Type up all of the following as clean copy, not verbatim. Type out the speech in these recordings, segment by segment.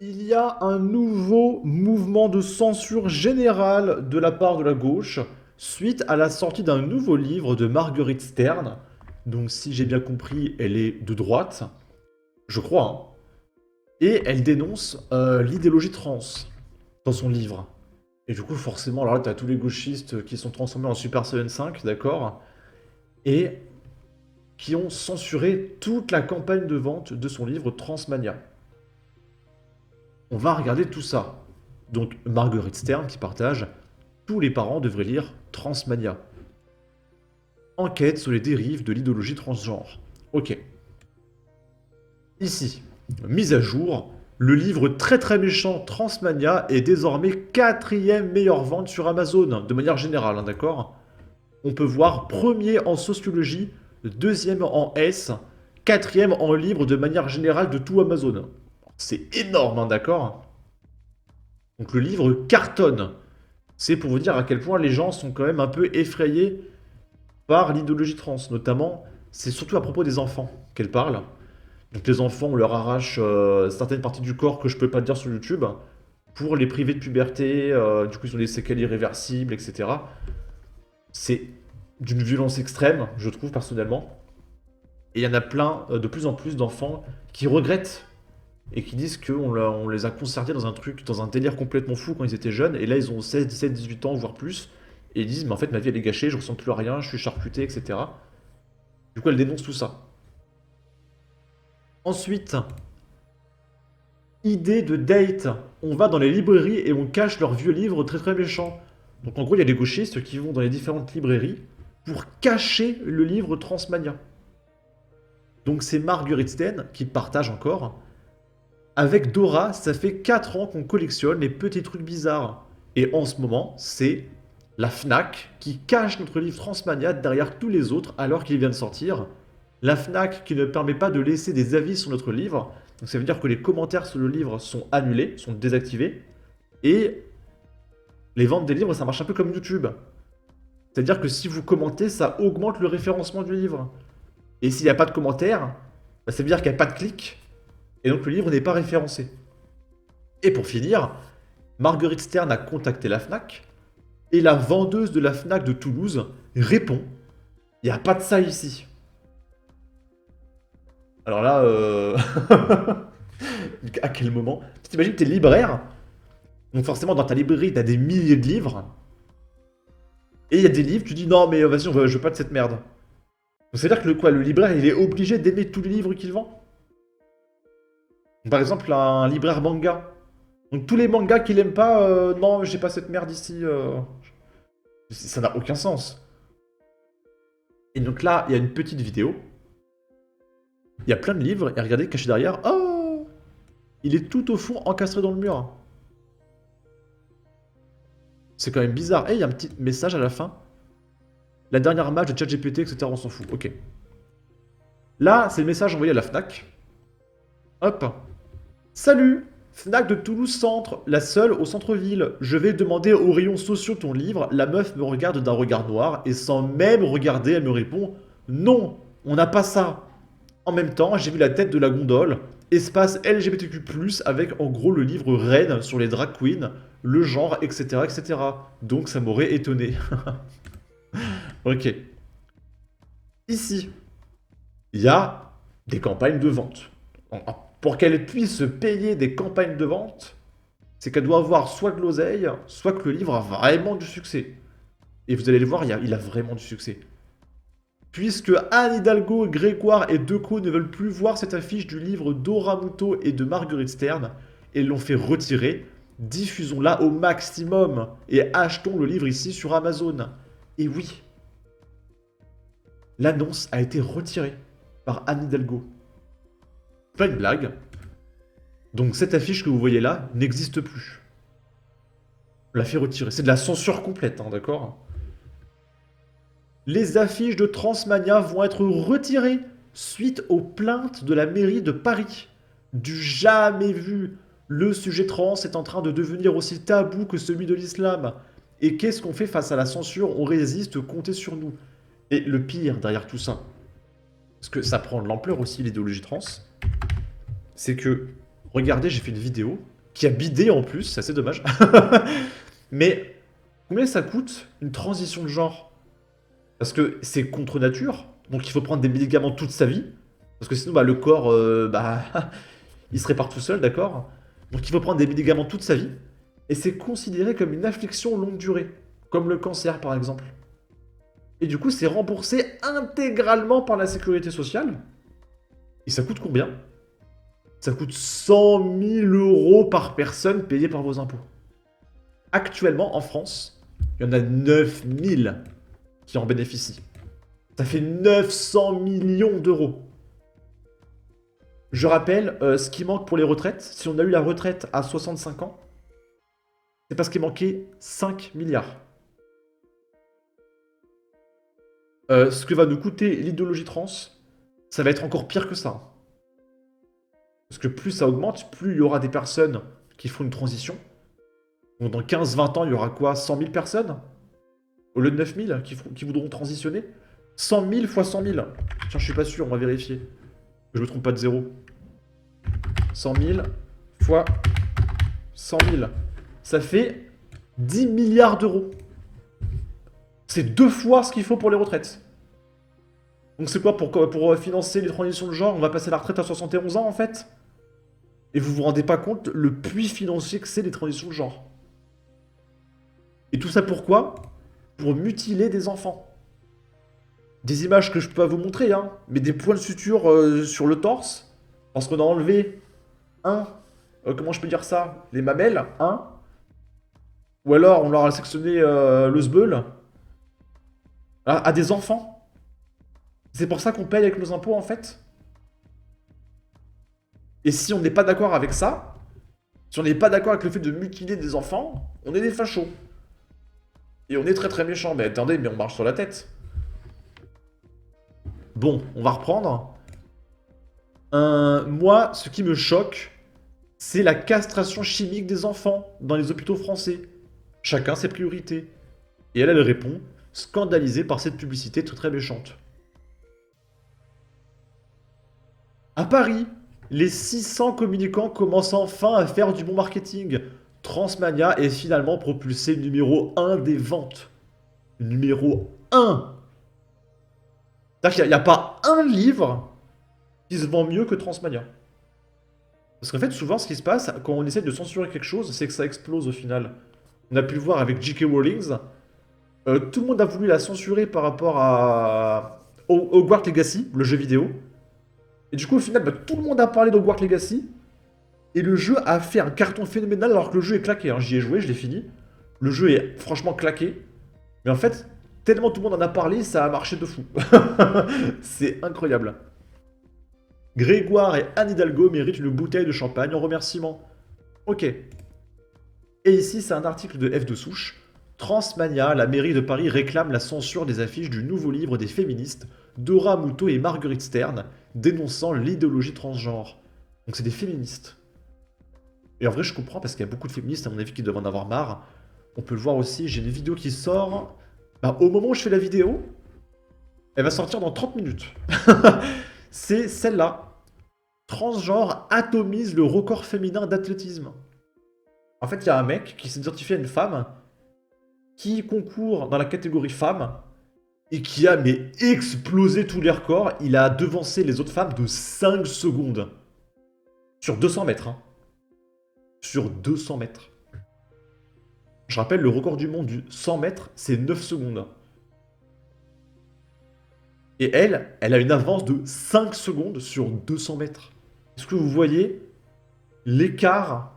Il y a un nouveau mouvement de censure générale de la part de la gauche suite à la sortie d'un nouveau livre de Marguerite Stern. Donc si j'ai bien compris, elle est de droite, je crois, hein. Et elle dénonce l'idéologie trans dans son livre. Et du coup, forcément, alors là, t'as tous les gauchistes qui sont transformés en Super Saiyan 5, d'accord? Et qui ont censuré toute la campagne de vente de son livre Transmania. On va regarder tout ça. Donc Marguerite Stern qui partage tous les parents devraient lire Transmania. Enquête sur les dérives de l'idéologie transgenre. Ok. Ici, mise à jour, le livre très très méchant Transmania est désormais quatrième meilleure vente sur Amazon, de manière générale, hein, d'accord? On peut voir premier en sociologie, deuxième en S, quatrième en livre de manière générale de tout Amazon. C'est énorme, hein, d'accord? Donc le livre cartonne. C'est pour vous dire à quel point les gens sont quand même un peu effrayés par l'idéologie trans. Notamment, c'est surtout à propos des enfants qu'elle parle. Donc les enfants, on leur arrache certaines parties du corps que je peux pas dire sur YouTube pour les priver de puberté. Du coup, ils ont des séquelles irréversibles, etc. C'est d'une violence extrême, je trouve personnellement. Et il y en a plein, de plus en plus d'enfants qui regrettent et qui disent on les a concertés dans un truc, dans un délire complètement fou quand ils étaient jeunes, et là ils ont 16, 17, 18 ans, voire plus, et ils disent mais en fait ma vie elle est gâchée, je ressens plus rien, je suis charcuté, etc. Du coup elle dénonce tout ça. Ensuite, idée de date, on va dans les librairies et on cache leurs vieux livres très très méchants. Donc en gros il y a des gauchistes qui vont dans les différentes librairies pour cacher le livre Transmania. Donc c'est Marguerite Sten qui partage encore. Avec Dora, ça fait 4 ans qu'on collectionne les petits trucs bizarres. Et en ce moment, c'est la FNAC qui cache notre livre Transmania derrière tous les autres alors qu'il vient de sortir. La FNAC qui ne permet pas de laisser des avis sur notre livre. Donc ça veut dire que les commentaires sur le livre sont annulés, sont désactivés. Et les ventes des livres, ça marche un peu comme YouTube. C'est-à-dire que si vous commentez, ça augmente le référencement du livre. Et s'il n'y a pas de commentaires, ça veut dire qu'il n'y a pas de clics. Et donc le livre n'est pas référencé. Et pour finir, Marguerite Stern a contacté la FNAC, et la vendeuse de la FNAC de Toulouse répond il n'y a pas de ça ici. Alors là, à quel moment? T'imagines, t'es libraire, donc forcément dans ta librairie, t'as des milliers de livres, et il y a des livres, tu dis non, mais vas-y, je veux pas de cette merde. Donc c'est-à-dire que le libraire, il est obligé d'aimer tous les livres qu'il vend. Par exemple, un libraire manga. Donc tous les mangas qu'il aime pas, non, j'ai pas cette merde ici. Ça n'a aucun sens. Et donc là, il y a une petite vidéo. Il y a plein de livres, et regardez, caché derrière. Oh, il est tout au fond encastré dans le mur. C'est quand même bizarre. Et il y a un petit message à la fin. La dernière match de ChatGPT, etc. On s'en fout. Ok. Là, c'est le message envoyé à la FNAC. Hop. Salut, FNAC de Toulouse Centre, la seule au centre-ville. Je vais demander au rayon sociaux ton livre. La meuf me regarde d'un regard noir et sans même regarder, elle me répond non, on n'a pas ça. En même temps, j'ai vu la tête de la gondole, espace LGBTQ+, avec en gros le livre Reine sur les drag queens, le genre, etc. etc. Donc ça m'aurait étonné. Ok. Ici, il y a des campagnes de vente. Pour qu'elle puisse se payer des campagnes de vente, c'est qu'elle doit avoir soit de l'oseille, soit que le livre a vraiment du succès. Et vous allez le voir, il a vraiment du succès. Puisque Anne Hidalgo, Grégoire et Decaux ne veulent plus voir cette affiche du livre Dora Muto et de Marguerite Stern, et l'ont fait retirer, diffusons-la au maximum et achetons le livre ici sur Amazon. Et oui, l'annonce a été retirée par Anne Hidalgo. Pas une blague. Donc cette affiche que vous voyez là n'existe plus. On l'a fait retirer. C'est de la censure complète, hein, d'accord? Les affiches de Transmania vont être retirées suite aux plaintes de la mairie de Paris. Du jamais vu. Le sujet trans est en train de devenir aussi tabou que celui de l'islam. Et qu'est-ce qu'on fait face à la censure? On résiste, comptez sur nous. Et le pire derrière tout ça, parce que ça prend de l'ampleur aussi l'idéologie trans, c'est que, regardez, j'ai fait une vidéo, qui a bidé en plus, c'est assez dommage. Mais combien ça coûte une transition de genre? Parce que c'est contre nature, donc il faut prendre des médicaments toute sa vie. Parce que sinon, bah, le corps, il se répare tout seul, d'accord? Donc il faut prendre des médicaments toute sa vie. Et c'est considéré comme une affliction longue durée, comme le cancer par exemple. Et du coup, c'est remboursé intégralement par la sécurité sociale. Et ça coûte combien? Ça coûte 100 000 euros par personne payés par vos impôts. Actuellement, en France, il y en a 9 000 qui en bénéficient. Ça fait 900 millions d'euros. Je rappelle, ce qui manque pour les retraites, si on a eu la retraite à 65 ans, c'est parce qu'il manquait 5 milliards. Ce que va nous coûter l'idéologie trans, ça va être encore pire que ça. Parce que plus ça augmente, plus il y aura des personnes qui font une transition. Donc dans 15-20 ans, il y aura quoi? 100 000 personnes? Au lieu de 9 000 qui voudront transitionner? 100 000 fois 100 000. Tiens, je suis pas sûr, on va vérifier. Que je me trompe pas de zéro. 100 000 fois 100 000. Ça fait 10 milliards d'euros. C'est 2 fois ce qu'il faut pour les retraites. Donc c'est quoi pour financer les transitions de genre? On va passer la retraite à 71 ans en fait? Et vous vous rendez pas compte le puits financier que c'est les transitions de genre. Et tout ça pourquoi? Pour mutiler des enfants. Des images que je peux pas vous montrer, hein, mais des points de suture sur le torse, parce qu'on a enlevé comment je peux dire ça? Les mamelles, ou alors on leur a sectionné le sbeul, à des enfants. C'est pour ça qu'on paye avec nos impôts en fait. Et si on n'est pas d'accord avec ça, si on n'est pas d'accord avec le fait de mutiler des enfants, on est des fachos. Et on est très très méchants. Mais attendez, mais on marche sur la tête. Bon, on va reprendre. Moi, ce qui me choque, c'est la castration chimique des enfants dans les hôpitaux français. Chacun ses priorités. Et elle répond, scandalisée par cette publicité très très méchante. À Paris, les 600 communicants commencent enfin à faire du bon marketing. Transmania est finalement propulsé numéro 1 des ventes. Numéro 1. C'est-à-dire qu'il n'y a pas un livre qui se vend mieux que Transmania. Parce qu'en fait, souvent, ce qui se passe, quand on essaie de censurer quelque chose, c'est que ça explose au final. On a pu le voir avec J.K. Rowling. Tout le monde a voulu la censurer par rapport à Hogwarts Legacy, le jeu vidéo. Et du coup, au final, tout le monde a parlé d'Hogwarts Legacy. Et le jeu a fait un carton phénoménal alors que le jeu est claqué. Hein. J'y ai joué, je l'ai fini. Le jeu est franchement claqué. Mais en fait, tellement tout le monde en a parlé, ça a marché de fou. C'est incroyable. Grégoire et Anne Hidalgo méritent une bouteille de champagne en remerciement. Ok. Et ici, c'est un article de F de Souche. Transmania, la mairie de Paris réclame la censure des affiches du nouveau livre des féministes, Dora Muto et Marguerite Stern, dénonçant l'idéologie transgenre. Donc c'est des féministes. Et en vrai, je comprends parce qu'il y a beaucoup de féministes, à mon avis, qui doivent en avoir marre. On peut le voir aussi, j'ai une vidéo qui sort. Au moment où je fais la vidéo, elle va sortir dans 30 minutes. C'est celle-là. Transgenre atomise le record féminin d'athlétisme. En fait, il y a un mec qui s'identifie à une femme qui concourt dans la catégorie femme et qui a explosé tous les records. Il a devancé les autres femmes de 5 secondes. Sur 200 mètres. Hein. Sur 200 mètres. Je rappelle, le record du monde du 100 mètres, c'est 9 secondes. Et elle a une avance de 5 secondes sur 200 mètres. Est-ce que vous voyez l'écart?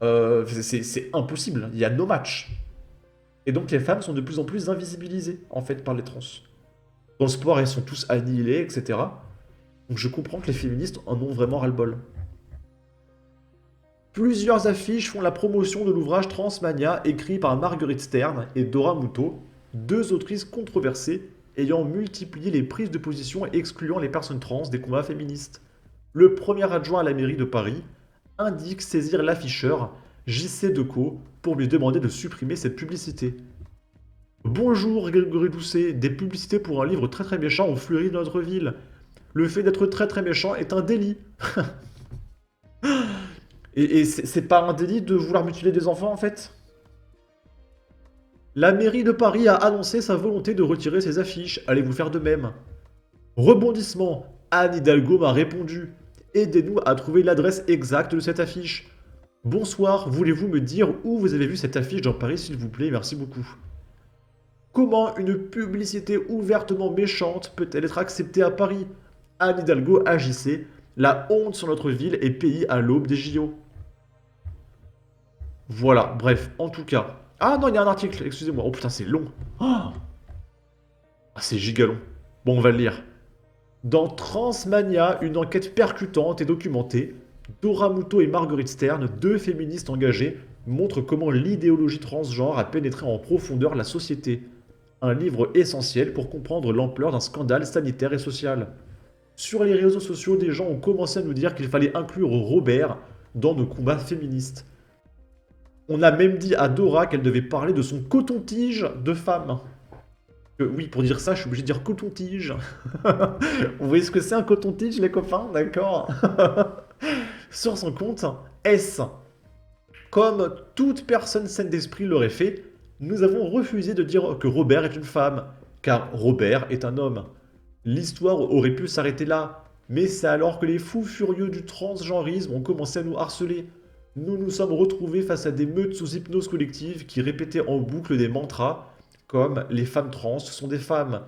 C'est impossible. Il y a no match. Et donc les femmes sont de plus en plus invisibilisées, en fait, par les trans. Dans le sport, elles sont tous annihilées, etc. Donc je comprends que les féministes en ont vraiment ras-le-bol. Plusieurs affiches font la promotion de l'ouvrage Transmania, écrit par Marguerite Stern et Dora Muto, deux autrices controversées ayant multiplié les prises de position et excluant les personnes trans des combats féministes. Le premier adjoint à la mairie de Paris indique saisir l'afficheur J.C. Decaux pour lui demander de supprimer cette publicité. Bonjour Grégory Doucet, des publicités pour un livre très très méchant ont fleuri dans notre ville. Le fait d'être très très méchant est un délit. Et c'est pas un délit de vouloir mutiler des enfants, en fait? La mairie de Paris a annoncé sa volonté de retirer ses affiches. Allez vous faire de même. Rebondissement. Anne Hidalgo m'a répondu. Aidez-nous à trouver l'adresse exacte de cette affiche. Bonsoir, voulez-vous me dire où vous avez vu cette affiche dans Paris, s'il vous plaît? Merci beaucoup. Comment une publicité ouvertement méchante peut-elle être acceptée à Paris? Anne Hidalgo agissait. La honte sur notre ville et pays à l'aube des JO. Voilà, bref, en tout cas. Ah non, il y a un article, excusez-moi. Oh putain, c'est long. Ah, c'est giga long. Bon, on va le lire. Dans Transmania, une enquête percutante et documentée, Dora Muto et Marguerite Stern, deux féministes engagées, montrent comment l'idéologie transgenre a pénétré en profondeur la société. Un livre essentiel pour comprendre l'ampleur d'un scandale sanitaire et social. Sur les réseaux sociaux, des gens ont commencé à nous dire qu'il fallait inclure Robert dans nos combats féministes. On a même dit à Dora qu'elle devait parler de son coton-tige de femme. Oui, pour dire ça, je suis obligé de dire coton-tige. Vous voyez ce que c'est un coton-tige, les copains? D'accord. Sur son compte, S. Comme toute personne saine d'esprit l'aurait fait, nous avons refusé de dire que Robert est une femme, car Robert est un homme. L'histoire aurait pu s'arrêter là, mais c'est alors que les fous furieux du transgenrisme ont commencé à nous harceler. Nous nous sommes retrouvés face à des meutes sous hypnose collective qui répétaient en boucle des mantras comme les femmes trans sont des femmes,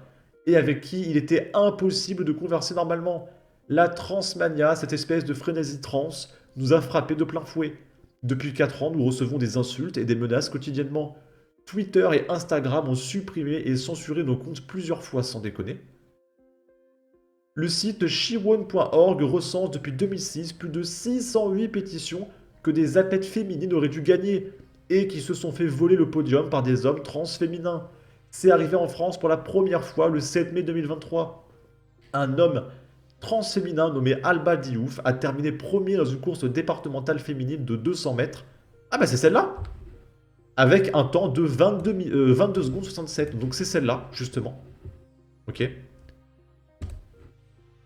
et avec qui il était impossible de converser normalement. La transmania, cette espèce de frénésie trans, nous a frappés de plein fouet. Depuis 4 ans, nous recevons des insultes et des menaces quotidiennement. Twitter et Instagram ont supprimé et censuré nos comptes plusieurs fois sans déconner. Le site shewon.org recense depuis 2006 plus de 608 pétitions que des athlètes féminines auraient dû gagner et qui se sont fait voler le podium par des hommes trans féminins. C'est arrivé en France pour la première fois le 7 mai 2023. Un homme trans féminin nommé Alba Diouf a terminé premier dans une course départementale féminine de 200 mètres. Ah bah c'est celle-là! Avec un temps de 22 secondes 67. Donc c'est celle-là, justement. Ok.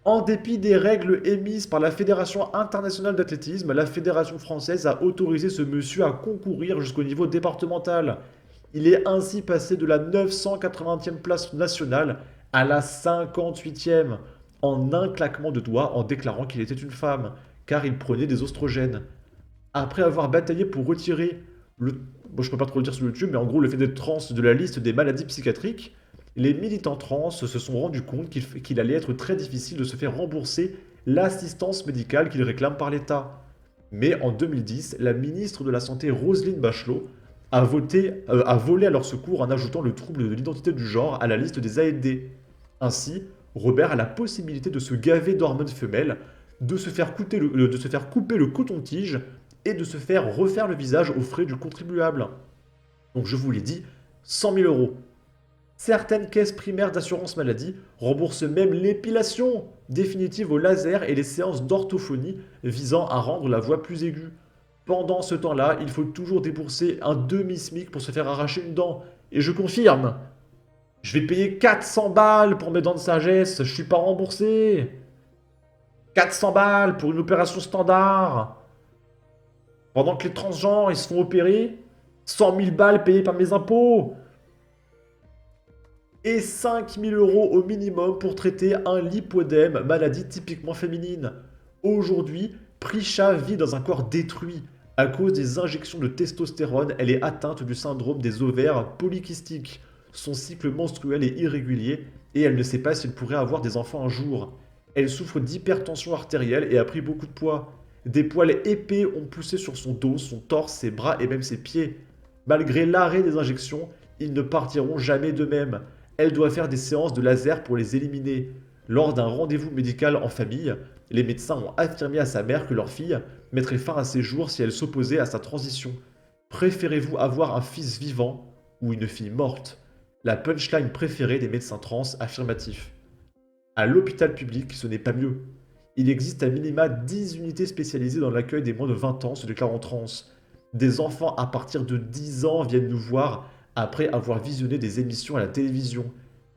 En dépit des règles émises par la Fédération internationale d'athlétisme, la Fédération française a autorisé ce monsieur à concourir jusqu'au niveau départemental. Il est ainsi passé de la 980e place nationale à la 58e en un claquement de doigts en déclarant qu'il était une femme, car il prenait des oestrogènes. Après avoir bataillé pour retirer le... Bon, je peux pas trop le dire sur YouTube, mais en gros le fait d'être trans de la liste des maladies psychiatriques, les militants trans se sont rendus compte qu'il allait être très difficile de se faire rembourser l'assistance médicale qu'ils réclament par l'État. Mais en 2010, la ministre de la Santé Roselyne Bachelot a volé à leur secours en ajoutant le trouble de l'identité du genre à la liste des ALD. Ainsi, Robert a la possibilité de se gaver d'hormones femelles, de se faire couper le coton-tige et de se faire refaire le visage aux frais du contribuable. Donc je vous l'ai dit, 100 000 euros. Certaines caisses primaires d'assurance maladie remboursent même l'épilation définitive au laser et les séances d'orthophonie visant à rendre la voix plus aiguë. Pendant ce temps-là, il faut toujours débourser un demi-smic pour se faire arracher une dent. Et je confirme, je vais payer 400 balles pour mes dents de sagesse, je suis pas remboursé. 400 balles pour une opération standard. Pendant que les transgenres, ils se font opérer, 100 000 balles payées par mes impôts. Et 5 000 euros au minimum pour traiter un lipodème, maladie typiquement féminine. Aujourd'hui, Prisha vit dans un corps détruit. À cause des injections de testostérone, elle est atteinte du syndrome des ovaires polykystiques. Son cycle menstruel est irrégulier et elle ne sait pas si elle pourrait avoir des enfants un jour. Elle souffre d'hypertension artérielle et a pris beaucoup de poids. Des poils épais ont poussé sur son dos, son torse, ses bras et même ses pieds. Malgré l'arrêt des injections, ils ne partiront jamais d'eux-mêmes. Elle doit faire des séances de laser pour les éliminer. Lors d'un rendez-vous médical en famille, les médecins ont affirmé à sa mère que leur fille mettrait fin à ses jours si elle s'opposait à sa transition. Préférez-vous avoir un fils vivant ou une fille morte? La punchline préférée des médecins trans affirmatifs. À l'hôpital public, ce n'est pas mieux. Il existe à minima 10 unités spécialisées dans l'accueil des moins de 20 ans se déclarant trans. Des enfants à partir de 10 ans viennent nous voir après avoir visionné des émissions à la télévision.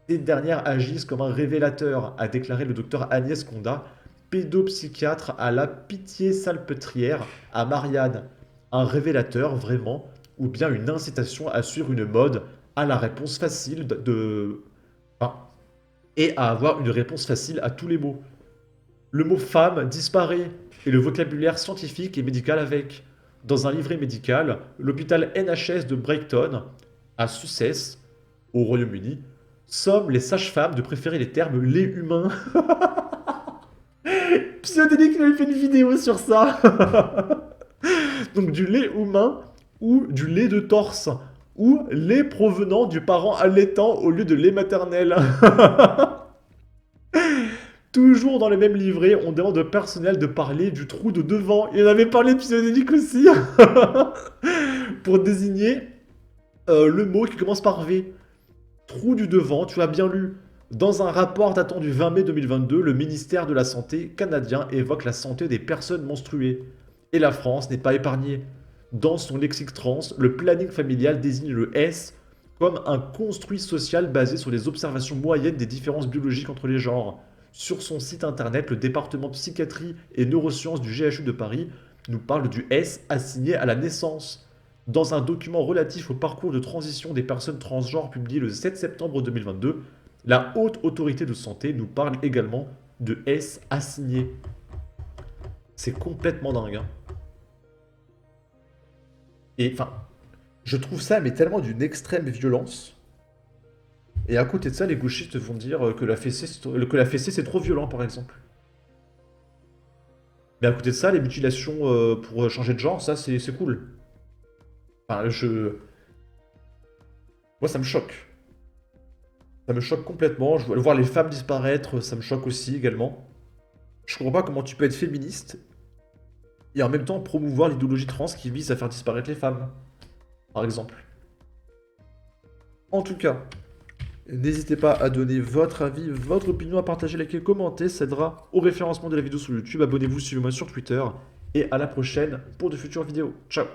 Ces dernières agissent comme un révélateur, a déclaré le docteur Agnès Conda, pédopsychiatre à la pitié salpêtrière, à Marianne, un révélateur vraiment, ou bien une incitation à suivre une mode, à la réponse facile enfin, et à avoir une réponse facile à tous les mots. Le mot femme disparaît, et le vocabulaire scientifique et médical avec. Dans un livret médical, l'hôpital NHS de Brighton, à Sussex, au Royaume-Uni, sommes les sages-femmes de préférer les termes lait humain. Psyodélique avait fait une vidéo sur ça. Donc du lait humain ou du lait de torse ou lait provenant du parent allaitant au lieu de lait maternel. Toujours dans le même livret, on demande au personnel de parler du trou de devant. Il en avait parlé de psychodélique aussi. Pour désigner le mot qui commence par V. Trou du devant, tu as bien lu. Dans un rapport datant du 20 mai 2022, le ministère de la Santé canadien évoque la santé des personnes menstruées. Et la France n'est pas épargnée. Dans son lexique trans, le planning familial désigne le S comme un construit social basé sur les observations moyennes des différences biologiques entre les genres. Sur son site internet, le département psychiatrie et neurosciences du GHU de Paris nous parle du S assigné à la naissance. Dans un document relatif au parcours de transition des personnes transgenres publié le 7 septembre 2022, la Haute Autorité de Santé nous parle également de S assigné. C'est complètement dingue. Hein. Et enfin, je trouve ça mais tellement d'une extrême violence. Et à côté de ça, les gauchistes vont dire que la fessée, c'est trop violent, par exemple. Mais à côté de ça, les mutilations pour changer de genre, ça, c'est cool. Enfin, moi, ça me choque. Ça me choque complètement. Voir les femmes disparaître, ça me choque aussi également. Je comprends pas comment tu peux être féministe et en même temps promouvoir l'idéologie trans qui vise à faire disparaître les femmes, par exemple. En tout cas, n'hésitez pas à donner votre avis, votre opinion, à partager, liker, commenter. Ça aidera au référencement de la vidéo sur YouTube. Abonnez-vous, suivez-moi sur Twitter. Et à la prochaine pour de futures vidéos. Ciao!